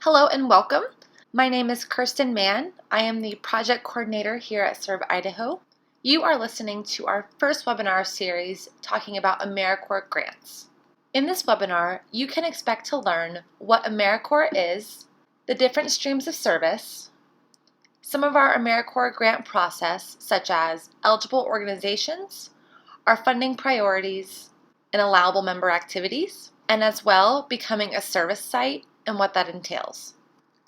Hello and welcome. My name is Kirsten Mann. I am the project coordinator here at Serve Idaho. You are listening to our first webinar series talking about AmeriCorps grants. In this webinar, you can expect to learn what AmeriCorps is, the different streams of service, some of our AmeriCorps grant process, such as eligible organizations, our funding priorities, and allowable member activities, and as well becoming a service site and what that entails.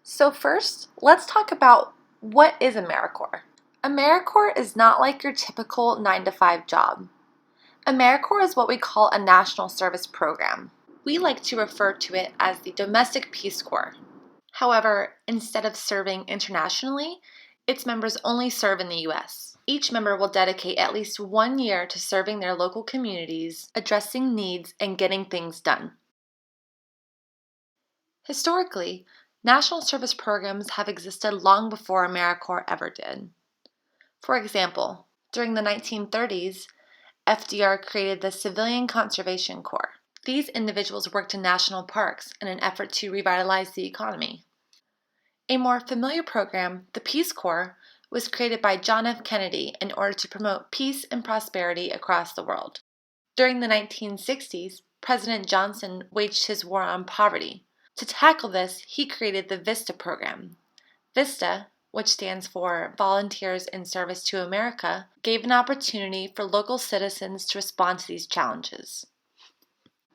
So first, let's talk about what is AmeriCorps. AmeriCorps is not like your typical 9-to-5 job. AmeriCorps is what we call a national service program. We like to refer to it as the Domestic Peace Corps. However, instead of serving internationally, its members only serve in the U.S. Each member will dedicate at least 1 year to serving their local communities, addressing needs, and getting things done. Historically, national service programs have existed long before AmeriCorps ever did. For example, during the 1930s, FDR created the Civilian Conservation Corps. These individuals worked in national parks in an effort to revitalize the economy. A more familiar program, the Peace Corps, was created by John F. Kennedy in order to promote peace and prosperity across the world. During the 1960s, President Johnson waged his war on poverty. To tackle this, he created the VISTA program. VISTA, which stands for Volunteers in Service to America, gave an opportunity for local citizens to respond to these challenges.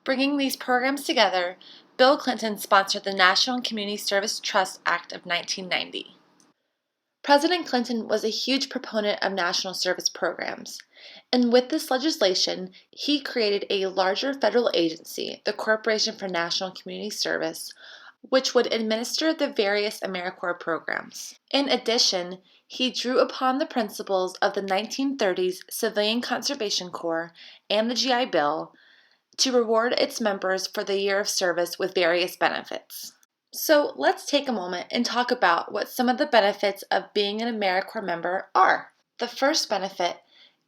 Bringing these programs together, Bill Clinton sponsored the National Community Service Trust Act of 1990. President Clinton was a huge proponent of national service programs, and with this legislation, he created a larger federal agency, the Corporation for National Community Service, which would administer the various AmeriCorps programs. In addition, he drew upon the principles of the 1930s Civilian Conservation Corps and the GI Bill to reward its members for the year of service with various benefits. So let's take a moment and talk about what some of the benefits of being an AmeriCorps member are. The first benefit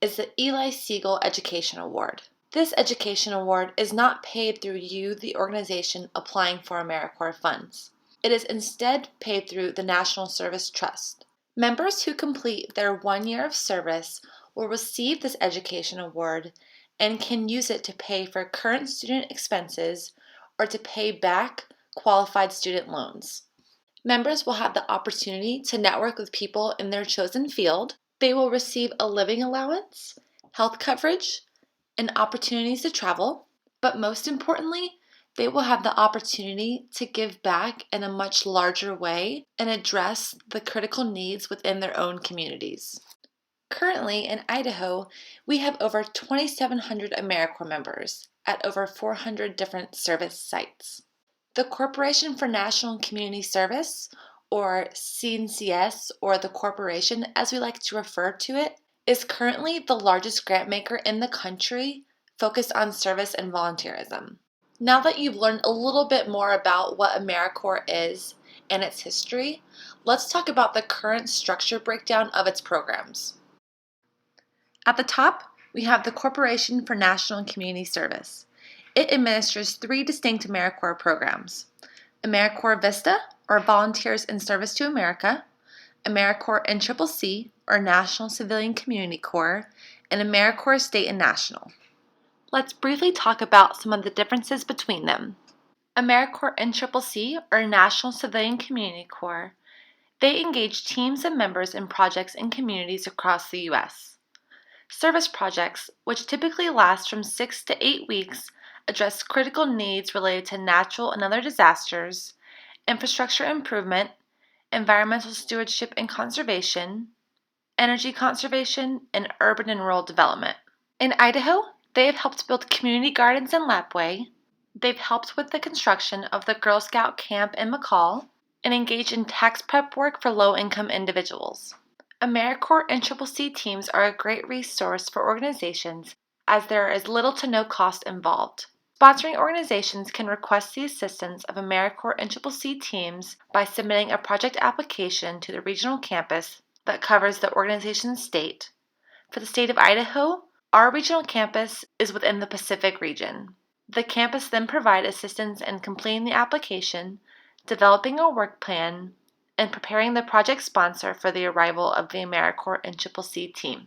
is the Eli Siegel Education Award. This education award is not paid through you, the organization, applying for AmeriCorps funds. It is instead paid through the National Service Trust. Members who complete their 1 year of service will receive this education award and can use it to pay for current student expenses or to pay back qualified student loans. Members will have the opportunity to network with people in their chosen field. They will receive a living allowance, health coverage, and opportunities to travel, but most importantly, they will have the opportunity to give back in a much larger way and address the critical needs within their own communities. Currently, in Idaho, we have over 2,700 AmeriCorps members at over 400 different service sites. The Corporation for National Community Service, or CNCS, or the Corporation as we like to refer to it, is currently the largest grant maker in the country focused on service and volunteerism. Now that you've learned a little bit more about what AmeriCorps is and its history, let's talk about the current structure breakdown of its programs. At the top, we have the Corporation for National and Community Service. It administers 3 distinct AmeriCorps programs: AmeriCorps VISTA, or Volunteers in Service to America, AmeriCorps NCCC, or National Civilian Community Corps, and AmeriCorps State and National. Let's briefly talk about some of the differences between them. AmeriCorps NCCC, or National Civilian Community Corps, they engage teams of members in projects in communities across the U.S. Service projects, which typically last from 6 to 8 weeks, address critical needs related to natural and other disasters, infrastructure improvement, environmental stewardship and conservation, energy conservation, and urban and rural development. In Idaho, they have helped build community gardens in Lapwai. They've helped with the construction of the Girl Scout camp in McCall and engaged in tax prep work for low-income individuals. AmeriCorps NCCC teams are a great resource for organizations as there is little to no cost involved. Sponsoring organizations can request the assistance of AmeriCorps NCCC teams by submitting a project application to the regional campus that covers the organization's state. For the state of Idaho, our regional campus is within the Pacific region. The campus then provides assistance in completing the application, developing a work plan, and preparing the project sponsor for the arrival of the AmeriCorps NCCC team.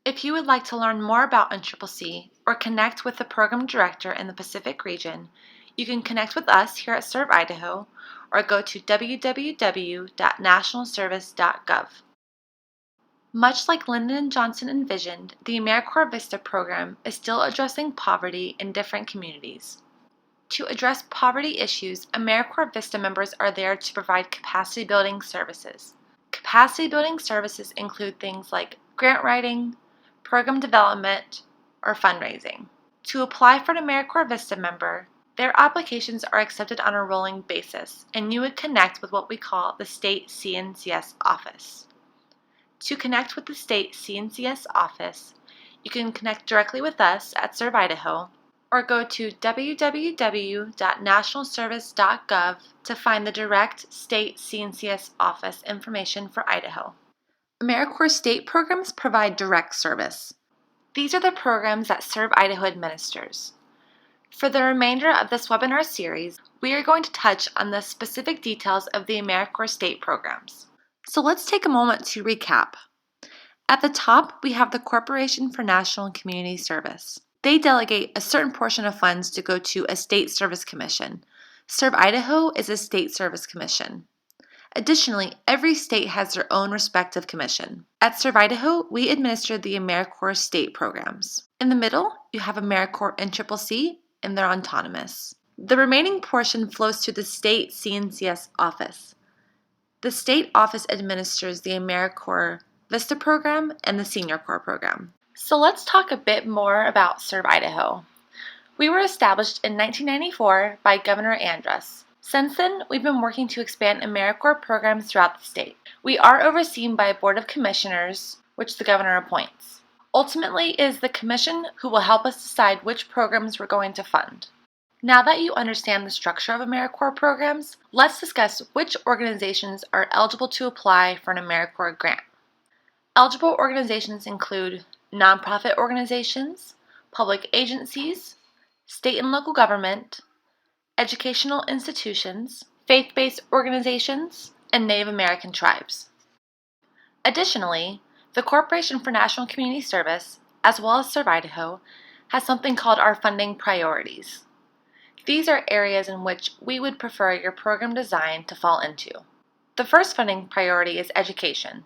If you would like to learn more about NCCC or connect with the program director in the Pacific region, you can connect with us here at Serve Idaho or go to www.nationalservice.gov. Much like Lyndon Johnson envisioned, the AmeriCorps VISTA program is still addressing poverty in different communities. To address poverty issues, AmeriCorps VISTA members are there to provide capacity building services. Capacity building services include things like grant writing, program development, or fundraising. To apply for an AmeriCorps VISTA member, their applications are accepted on a rolling basis, and you would connect with what we call the State CNCS office. To connect with the State CNCS office, you can connect directly with us at Serve Idaho or go to www.nationalservice.gov to find the direct State CNCS office information for Idaho. AmeriCorps state programs provide direct service. These are the programs that Serve Idaho administers. For the remainder of this webinar series, we are going to touch on the specific details of the AmeriCorps state programs. So let's take a moment to recap. At the top, we have the Corporation for National and Community Service. They delegate a certain portion of funds to go to a state service commission. Serve Idaho is a state service commission. Additionally, every state has their own respective commission. At Serve Idaho, we administer the AmeriCorps state programs. In the middle, you have AmeriCorps NCCC, and they're autonomous. The remaining portion flows to the state CNCS office. The state office administers the AmeriCorps VISTA program and the Senior Corps program. So let's talk a bit more about Serve Idaho. We were established in 1994 by Governor Andrus. Since then, we've been working to expand AmeriCorps programs throughout the state. We are overseen by a board of commissioners, which the governor appoints. Ultimately, it is the commission who will help us decide which programs we're going to fund. Now that you understand the structure of AmeriCorps programs, let's discuss which organizations are eligible to apply for an AmeriCorps grant. Eligible organizations include nonprofit organizations, public agencies, state and local government, educational institutions, faith-based organizations, and Native American tribes. Additionally, the Corporation for National Community Service, as well as Serve Idaho, has something called our funding priorities. These are areas in which we would prefer your program design to fall into. The first funding priority is education.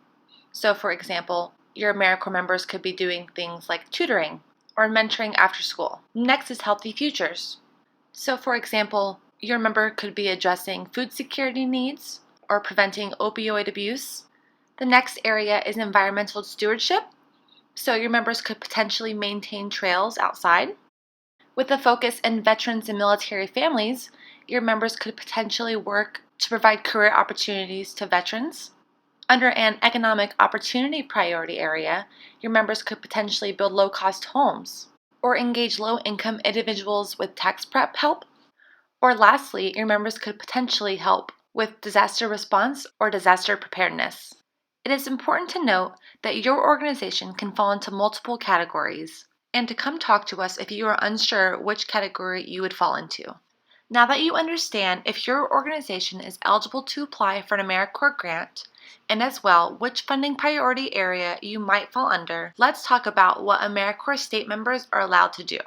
So, for example, your AmeriCorps members could be doing things like tutoring or mentoring after school. Next is Healthy Futures. So, for example, your member could be addressing food security needs or preventing opioid abuse. The next area is environmental stewardship. So, your members could potentially maintain trails outside. With a focus in veterans and military families, your members could potentially work to provide career opportunities to veterans. Under an economic opportunity priority area, your members could potentially build low-cost homes or engage low-income individuals with tax prep help. Or lastly, your members could potentially help with disaster response or disaster preparedness. It is important to note that your organization can fall into multiple categories and to come talk to us if you are unsure which category you would fall into. Now that you understand if your organization is eligible to apply for an AmeriCorps grant, and as well which funding priority area you might fall under, let's talk about what AmeriCorps state members are allowed to do.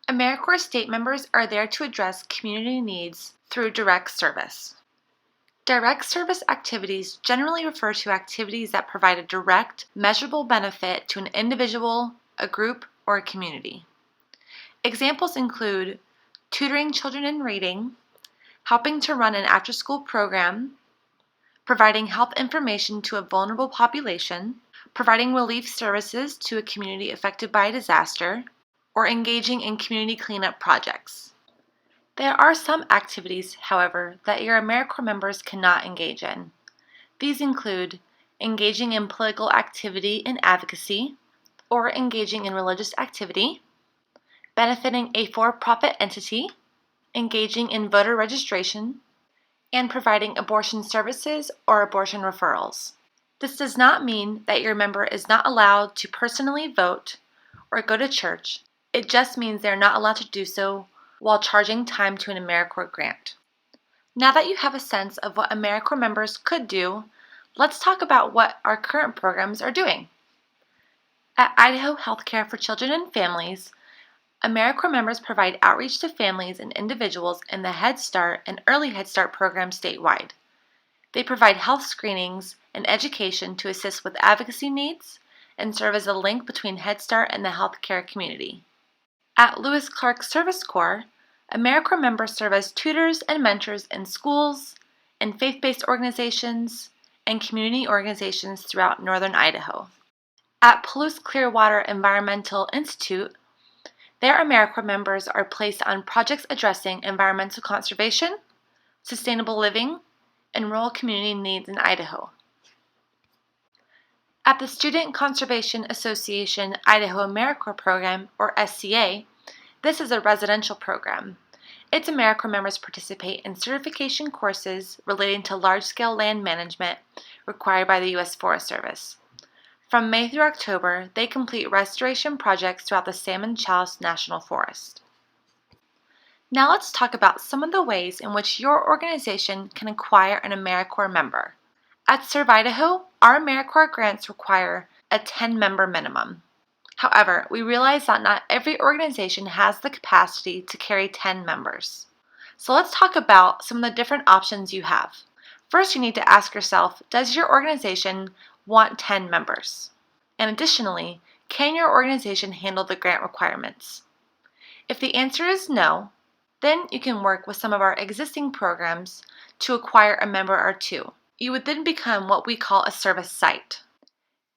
AmeriCorps state members are there to address community needs through direct service. Direct service activities generally refer to activities that provide a direct, measurable benefit to an individual, a group, or a community. Examples include tutoring children in reading, helping to run an after-school program, providing health information to a vulnerable population, providing relief services to a community affected by a disaster, or engaging in community cleanup projects. There are some activities, however, that your AmeriCorps members cannot engage in. These include engaging in political activity and advocacy, or engaging in religious activity, benefiting a for-profit entity, engaging in voter registration, and providing abortion services or abortion referrals. This does not mean that your member is not allowed to personally vote or go to church. It just means they're not allowed to do so while charging time to an AmeriCorps grant. Now that you have a sense of what AmeriCorps members could do, let's talk about what our current programs are doing. At Idaho Healthcare for Children and Families, AmeriCorps members provide outreach to families and individuals in the Head Start and Early Head Start programs statewide. They provide health screenings and education to assist with advocacy needs and serve as a link between Head Start and the healthcare community. At Lewis Clark Service Corps, AmeriCorps members serve as tutors and mentors in schools, in faith-based organizations, and community organizations throughout northern Idaho. At Palouse Clearwater Environmental Institute, their AmeriCorps members are placed on projects addressing environmental conservation, sustainable living, and rural community needs in Idaho. At the Student Conservation Association Idaho AmeriCorps program, or SCA, this is a residential program. Its AmeriCorps members participate in certification courses relating to large-scale land management required by the U.S. Forest Service. From May through October, they complete restoration projects throughout the Salmon Challis National Forest. Now let's talk about some of the ways in which your organization can acquire an AmeriCorps member. At Serve Idaho, our AmeriCorps grants require a 10-member minimum. However, we realize that not every organization has the capacity to carry 10 members. So let's talk about some of the different options you have. First, you need to ask yourself, does your organization want 10 members? And additionally, can your organization handle the grant requirements? If the answer is no, then you can work with some of our existing programs to acquire a member or two. You would then become what we call a service site.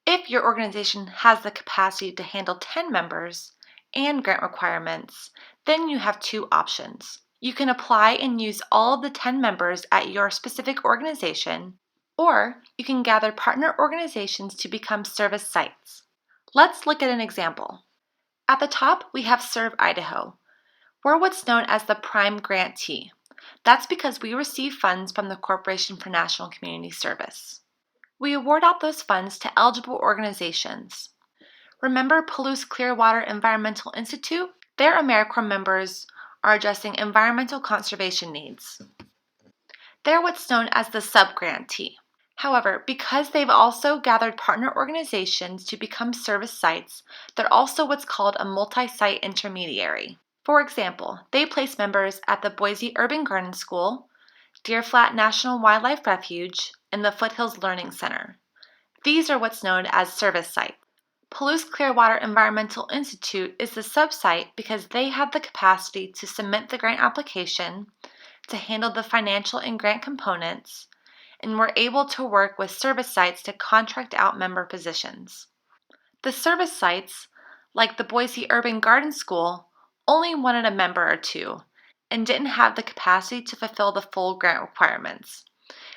If your organization has the capacity to handle 10 members and grant requirements, then you have two options. You can apply and use all of the 10 members at your specific organization, or you can gather partner organizations to become service sites. Let's look at an example. At the top, we have Serve Idaho. We're what's known as the prime grantee. That's because we receive funds from the Corporation for National Community Service. We award out those funds to eligible organizations. Remember Palouse Clearwater Environmental Institute? Their AmeriCorps members are addressing environmental conservation needs. They're what's known as the subgrantee. However, because they've also gathered partner organizations to become service sites, they're also what's called a multi-site intermediary. For example, they place members at the Boise Urban Garden School, Deer Flat National Wildlife Refuge, and the Foothills Learning Center. These are what's known as service sites. Palouse Clearwater Environmental Institute is the sub-site because they have the capacity to submit the grant application, to handle the financial and grant components, and we're able to work with service sites to contract out member positions. The service sites, like the Boise Urban Garden School, only wanted a member or two and didn't have the capacity to fulfill the full grant requirements,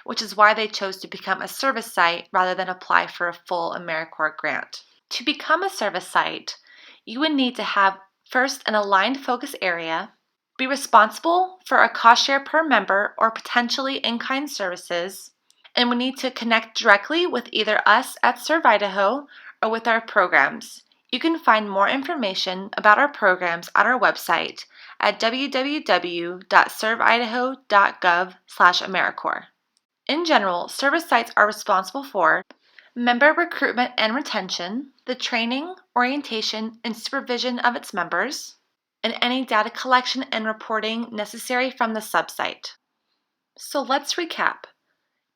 which is why they chose to become a service site rather than apply for a full AmeriCorps grant. To become a service site, you would need to have first an aligned focus area, be responsible for a cost share per member or potentially in-kind services, and we need to connect directly with either us at Serve Idaho or with our programs. You can find more information about our programs at our website at www.serveidaho.gov/AmeriCorps. In general, service sites are responsible for member recruitment and retention, the training, orientation, and supervision of its members, and any data collection and reporting necessary from the sub-site. So let's recap.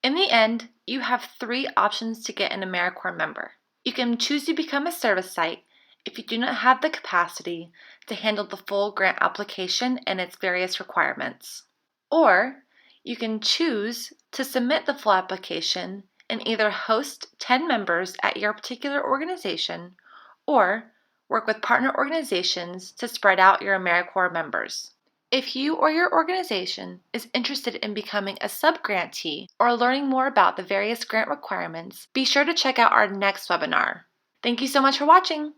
In the end, you have three options to get an AmeriCorps member. You can choose to become a service site if you do not have the capacity to handle the full grant application and its various requirements. Or you can choose to submit the full application and either host 10 members at your particular organization or work with partner organizations to spread out your AmeriCorps members. If you or your organization is interested in becoming a subgrantee or learning more about the various grant requirements, be sure to check out our next webinar. Thank you so much for watching.